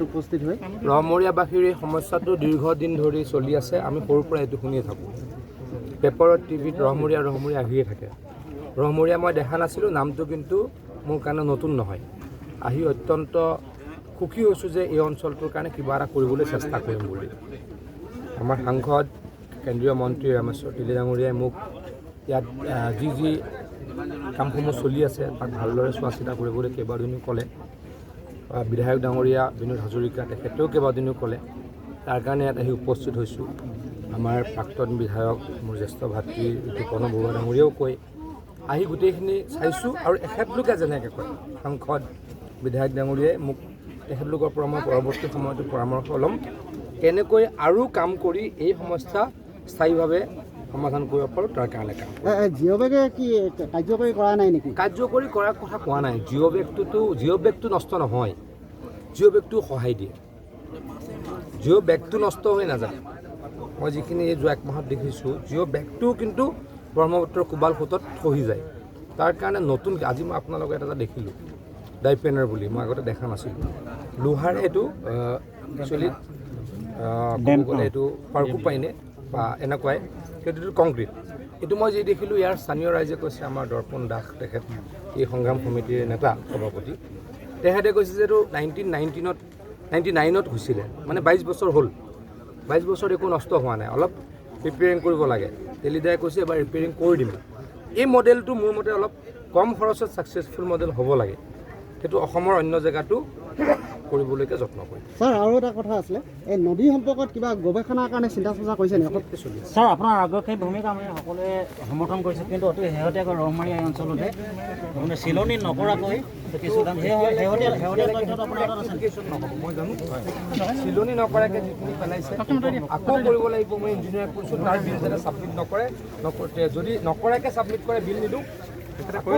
উপস্থিত হয় ৰহমৰীয়াবাসীৰ এই সমস্যাটো দীৰ্ঘদিন ধৰি চলি আছে। আমি সৰুৰ পৰা এইটো শুনিয়ে থাকোঁ। পেপাৰত টিভিত ৰহমৰীয়া আহিয়ে থাকে। ৰহমৰীয়া মই দেখা নাছিলোঁ, নামটো কিন্তু মোৰ কাৰণে নতুন নহয়। আহি অত্যন্ত সুখী হৈছোঁ যে এই অঞ্চলটোৰ কাৰণে কিবা এটা কৰিবলৈ চেষ্টা কৰিম বুলি। আমাৰ সাংসদ কেন্দ্ৰীয় মন্ত্ৰী ৰামেশ্বৰ তিলি ডাঙৰীয়াই মোক ইয়াত যি কামসমূহ চলি আছে তাক ভালদৰে চোৱা চিতা কৰিবলৈ কেইবাদিনো ক'লে। বিধায়ক ডাঙৰীয়া বিনোদ হাজৰিকা তেখেতেও কেইবাদিনো ক'লে। তাৰ কাৰণে ইয়াত আহি উপস্থিত হৈছোঁ। আমাৰ প্ৰাক্তন বিধায়ক মোৰ জ্যেষ্ঠ ভাতৃ ঋতুপৰ্ণ বৰুৱা ডাঙৰীয়াও কয়। আহি গোটেইখিনি চাইছোঁ আৰু এখেতলোকে যেনেকৈ কয়, সাংসদ বিধায়ক ডাঙৰীয়াই মোক তেখেতলোকৰ পৰা মই পৰৱৰ্তী সময়তো পৰামৰ্শ ল'ম কেনেকৈ আৰু কাম কৰি এই সমস্যা স্থায়ীভাৱে সমাধান কৰিব পাৰোঁ তাৰ কাৰণে কাম। জিঅ' বেগে কি কাৰ্যকৰী কৰা নাই নেকি? কাৰ্যকৰী কৰাৰ কথা কোৱা নাই। জিঅ' বেগটো নষ্ট নহয়, জিঅ' বেগটো সহায় দিয়ে। জিঅ' বেগটো নষ্ট হৈ নাযায়। মই যিখিনি এই যোৱা এক মাহত দেখিছোঁ, জিঅ' বেগটো কিন্তু ব্ৰহ্মপুত্ৰৰ কোবাল সোঁতত খহি যায়। তাৰ কাৰণে নতুনকৈ আজি মই আপোনালোকক এটা দেখিলোঁ, ডাইপেনাৰ বুলি মই আগতে দেখা নাছিলোঁ। লোহাৰ এইটো একচুৱেলি ক'ব গ'লে এইটো পাৰ্কো পাইনে বা এনেকুৱাই, সেইটোতো কংক্ৰিট। এইটো মই যি দেখিলোঁ ইয়াৰ স্থানীয় ৰাইজে কৈছে, আমাৰ দৰ্পণ দাস তেখেত এই সংগ্ৰাম সমিতিৰ নেতা সভাপতি, তেখেতে কৈছে যে এইটো 1999ত হৈছিলে, মানে 22 বছৰ হ'ল। 22 বছৰ একো নষ্ট হোৱা নাই, অলপ ৰিপেয়াৰিং কৰিব লাগে। তেলিদাই কৈছে এবাৰ ৰিপেয়াৰিং কৰি দিম। এই মডেলটো মোৰ মতে অলপ কম খৰচত ছাকচেছফুল মডেল হ'ব লাগে। সেইটো অসমৰ অন্য জেগাতো কৰিবলৈকে যত্ন কৰিম। ছাৰ আৰু এটা কথা আছিলে, এই নদী সম্পৰ্কত কিবা গৱেষণাৰ কাৰণে চিন্তা চৰ্চা কৰিছে নেকি? চলি আছে। ছাৰ, আপোনাৰ আগ্ৰহী ভূমিকা আমি সকলোৱে সমৰ্থন কৰিছোঁ, কিন্তু অতি শেহতীয়াকৈ ৰহমাৰীয়া এই অঞ্চলতে মানে চিলনি নকৰাকৈ কিছু কাম শেহতীয়া তথ্যটো আপোনাৰ হাতত আছে। মই জানো চিলনি নকৰাকৈ যিখিনি পেলাইছে আকৌ কৰিব লাগিব। মই ইঞ্জিনিয়াৰ কৈছোঁ, তাৰ বিল যাতে ছাবমিট নকৰে, যদি নকৰাকৈ ছাবমিট কৰে বিল নিদিওঁ।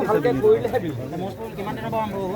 ভালকৈ কৰিলেহে বিল কিমান দিনৰ পৰা আৰম্ভ হ'ব?